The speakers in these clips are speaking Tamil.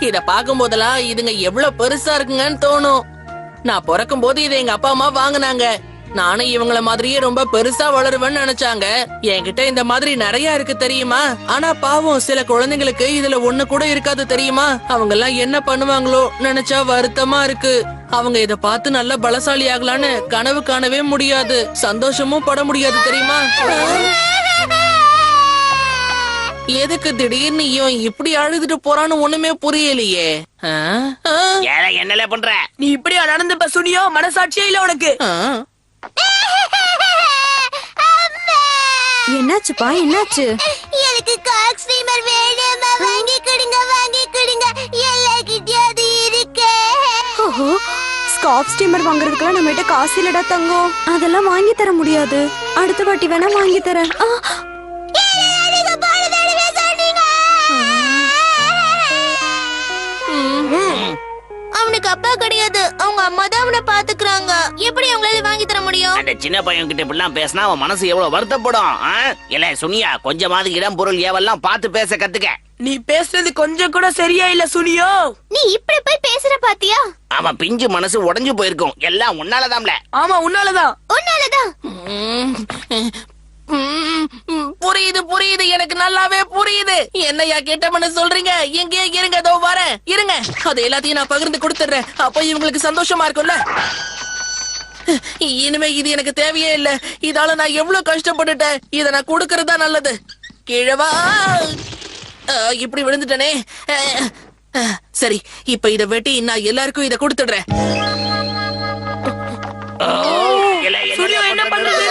இத பாக்கும் போதெல்லாம் இதுங்க எவ்வளவு பெருசா இருக்குங்கன்னு தோணும். நான் பிறக்கும் போது இதை எங்க அப்பா அம்மா வாங்கினாங்க. நானும் இவங்கள மாதிரியே ரொம்ப பெருசா வளருவேன்னு நினைச்சாங்க. என்கிட்ட இந்த மாதிரி நிறைய இருக்கு தெரியுமா. ஆனா பாவம் சில குழந்தைங்களுக்கு இதுல ஒண்ணு கூட இருக்காது தெரியுமா. அவங்க எல்லாம் என்ன பண்ணுவாங்களோ நினைச்சா வருத்தமா இருக்கு. அவங்க இத பார்த்து நல்ல பலசாலி ஆகலான்னு கனவு காணவே முடியாது, சந்தோஷமும் பட முடியாது தெரியுமா. எதுக்கு திடீர்னு இவன் இப்படி அழுதுட்டு போறான்னு ஒண்ணுமே புரியலையே. என்னல பண்ற நீ இப்படியா நடந்துப்ப சுனியோ? மனசாட்சியே இல்ல உனக்கு? என்னாச்சுப்பா, என்னாச்சு? எனக்கு காக் ஸ்ட்ரீமர் வேணுமா, வாங்கி கொடுங்க வாங்கி கொடுங்க, எல்லார்கிட்டயும் அது இருக்கு. ஓஹோ, ஸ்காப் ஸ்டீமர் வாங்குறதுக்குலாம் நம்மகிட்ட காசு இல்லடா தங்கம். அதெல்லாம் வாங்கி தர முடியாது. அடுத்த வாட்டி வேணா வாங்கி தரேன். அவனுக்கு அப்பா கிடையாது, அவங்க அம்மா தான் அவனை பாத்துக்கிறாங்க. எப்படி அவங்களால வாங்கி தர முடியும்? அந்த சின்ன பையன் கிட்ட இப்படிலாம் பேசினா அவன் மனசு எவ்வளவு வருத்தப்படும். இல்ல சுனியா, கொஞ்சமாவது இடம் பொருள் ஏவெல்லாம் பார்த்து பேச கத்துக்க. நீ பேசுறது கொஞ்சம் கூட சரியா இல்ல சுனியோ. நீ இப்படி போய் பேசுற பாத்தியா? அவன் பிஞ்சு மனசு உடைஞ்சு போயிருக்கும். எல்லாம் உன்னாலதான்ல. ஆமா, உன்னாலதான். உன்னாலதான். புரியுது புரியுது, எனக்கு நல்லாவே புரியுது. என்னையா கேட்டவன்னு சொல்றீங்க? எங்கே இருங்க, அதோ வரேன் இருங்க. அது எல்லாத்தையும் நான் பகிர்ந்து கொடுத்துறேன். அப்ப இவங்களுக்கு சந்தோஷமா இருக்கும்ல. இனிமே இது எனக்கு தேவையே இல்ல. இதால நான் எவ்வளவு கஷ்டப்பட்டுட்டேன். இத நான் கொடுக்கறதா நல்லது. கிழவா, இப்படி விழுந்துட்டனே. சரி, இப்ப இத வெட்டி நான் எல்லாருக்கும் இத கொடுத்துடுறேன். சுனியோ, என்ன பண்றது?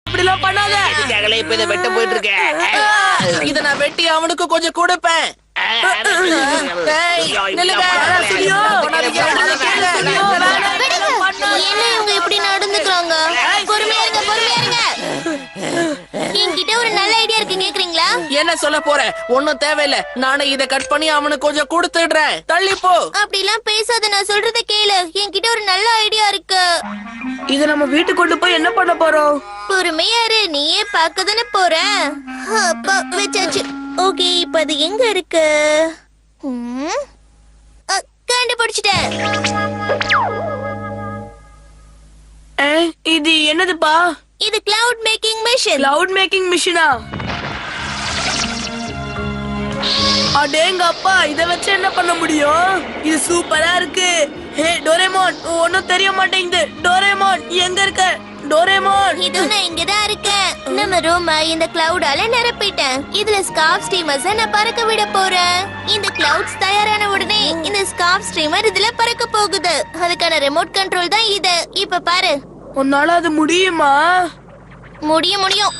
இப்படிலாம் பண்ணாத. இப்ப இதை வெட்ட போயிட்டு இருக்கேன். இத நான் வெட்டி அவனுக்கு கொஞ்சம் கொடுப்பேன். என்ன இவங்க இப்படி நடந்துக்கிறாங்க? பொறுமையா இருங்க, பொறுமையா இருங்க. என்கிட்ட ஒரு நல்ல ஐடியா இருக்கு, கேக்குறீங்களா? என்ன சொல்ல போற? ஒண்ணும் தேவையில்ல. நானே இத கட் பண்ணி அவனுக்கு கொஞ்சம் கொடுத்துடுறேன். தள்ளி போ. அப்படிலாம் பேசாத, நான் சொல்றத கேளு. என்கிட்ட ஒரு நல்ல ஐடியா இருக்கு. இத நம்ம வீட்டுக்கு கொண்டு போய் என்ன பண்ண போறோம்? பொறுமையா இரு, நீயே பார்க்கதானே போற. அப்பா வச்சாச்சு. ஓகே, இப்ப அது எங்க இருக்கு? கண்டுபிடிச்சிட்டேன். இது என்னதுப்பா? இது cloud making machine. Cloud making மிஷினா? அடேங்கப்பா, இத வச்சு என்ன பண்ண முடியும்? இது சூப்பரா இருக்கு. ஹே டோரேமோன், ஒன்னும் தெரிய மாட்டேங்குது. டோரேமோன் எங்க இருக்க? டோரேமோன், இது நான் இங்கதான் இருக்கேன். நம்ம ரூம இந்த கிளவுடால நிரப்பிட்டேன். இதுல ஸ்கார்ப் ஸ்டீமர்ஸ் நான் பறக்க விட போறேன். இந்த கிளவுட்ஸ் தயாரான உடனே இந்த ஸ்கார்ப் ஸ்டீமர் இதுல பறக்க போகுது. அதுக்கான ரிமோட் கண்ட்ரோல் தான் இது. இப்ப பாரு. உன்னால அது முடியுமா? முடியும் முடியும்.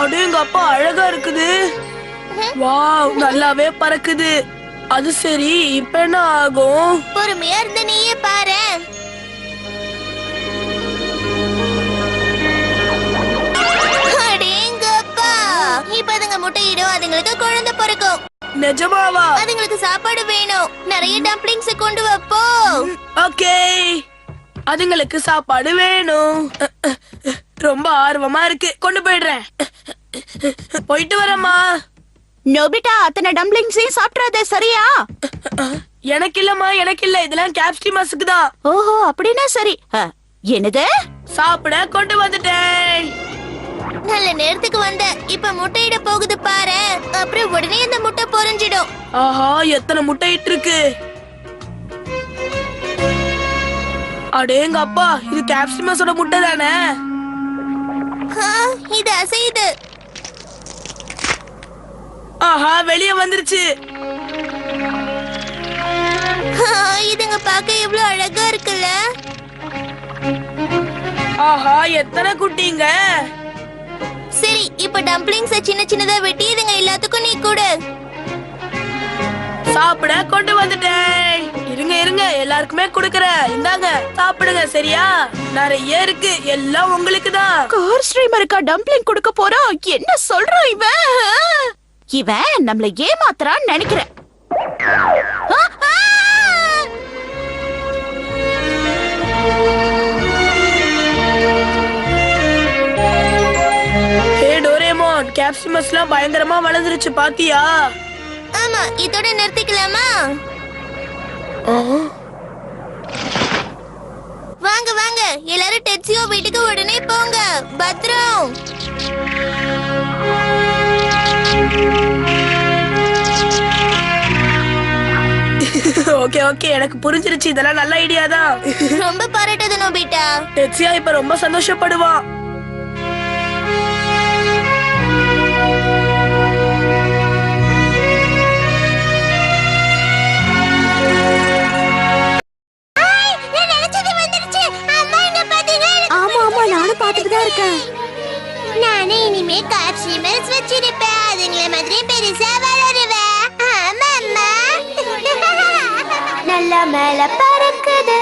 அடேங்கப்பா, அழகா இருக்குது. வாவ், நல்லாவே பறக்குது. அது சரி, இப்ப என்ன ஆகும்? பொறுமையா இருந்து நீயே பாரு. அடேங்கப்பா, இப்ப அதுங்க முட்டையிடும். அதுங்களுக்கு குழந்தை பிறக்கும். நிஜமாவா? அதுங்களுக்கு சாப்பாடு வேணும். நிறைய டம்ப்ளிங்ஸ் கொண்டு வப்போ. ஓகே, அதுங்களுக்கு சாப்பாடு வேணும். ரொம்ப ஆர்வமா இருக்கு, கொண்டு போயிடுறேன். போயிட்டு வரேம்மா. நோபிட்டா, அத்தனை டம்ப்ளிங்ஸையும் சாப்பிடாத, சரியா? எனக்கு இல்லம்மா, எனக்கு இல்ல. இதெல்லாம் கேப்ஸ்டிமஸ்க்கு தான். ஓஹோ, அப்படின்னா சரி. என்னது? சாப்பிட கொண்டு வந்துட்டேன். நல்ல நேரத்துக்கு வந்த. இப்ப முட்டையிட போகுது பாரு. அப்புறம் உடனே இந்த முட்டை பொரிஞ்சிடும். ஆஹா, எத்தனை முட்டை இட்டு இருக்கு. அடேங்கப்பா, இது கேப்ஸ்டிமஸோட முட்டை தானே? இது அசையுது. ஆஹா, வெளியே வந்துருச்சு. இதுங்க பார்க்க எவ்வளவு அழகா இருக்குல்ல. ஆஹா, எத்தனை குட்டிங்க. சரி, இப்ப டம்ப்ளிங்ஸ் சின்ன சின்னதா வெட்டி இதுங்க எல்லாத்துக்கும் நீ கொடு. சாப்பிட கொண்டு வந்துட்டேன். இருங்க இருங்க, எல்லாருக்குமே குடுக்கறேன். இந்தாங்க, சாப்பிடுங்க. சரியா? நிறைய இருக்கு, எல்லாம் உங்களுக்கு தான். கார் ஸ்ட்ரீமருக்கா டம்ப்ளிங் கொடுக்க போறோம்? என்ன சொல்றான் இவன்? இவன் நம்மள ஏமாத்துறான்னு நினைக்கிறேன். கேப்சிமஸ்லாம் பயங்கரமா வளர்ந்துருச்சு பாத்தியா? ஆமா, இதோட நிறுத்திக்கலாமா? வாங்க வாங்க, எல்லாரும் டெட்சியோ வீட்டுக்கு உடனே போங்க. பத்ரம். ஓகே ஓகே, எனக்கு புரிஞ்சிருச்சு. இதெல்லாம் நல்ல ஐடியா தான். ரொம்ப பாராட்டுது நோபிட்டா. டெட்சியா இப்ப ரொம்ப சந்தோஷப்படுவான். ஆமா ஆமா, நானும் பார்த்துட்டு தான் இருக்கேன். நானே இனிமே காப்சிமஸ் வச்சிருப்பேன். அதுங்கள மாதிரி பெருசா வளருவேன். ஆமா அம்மா. நல்ல மேல பறக்குது.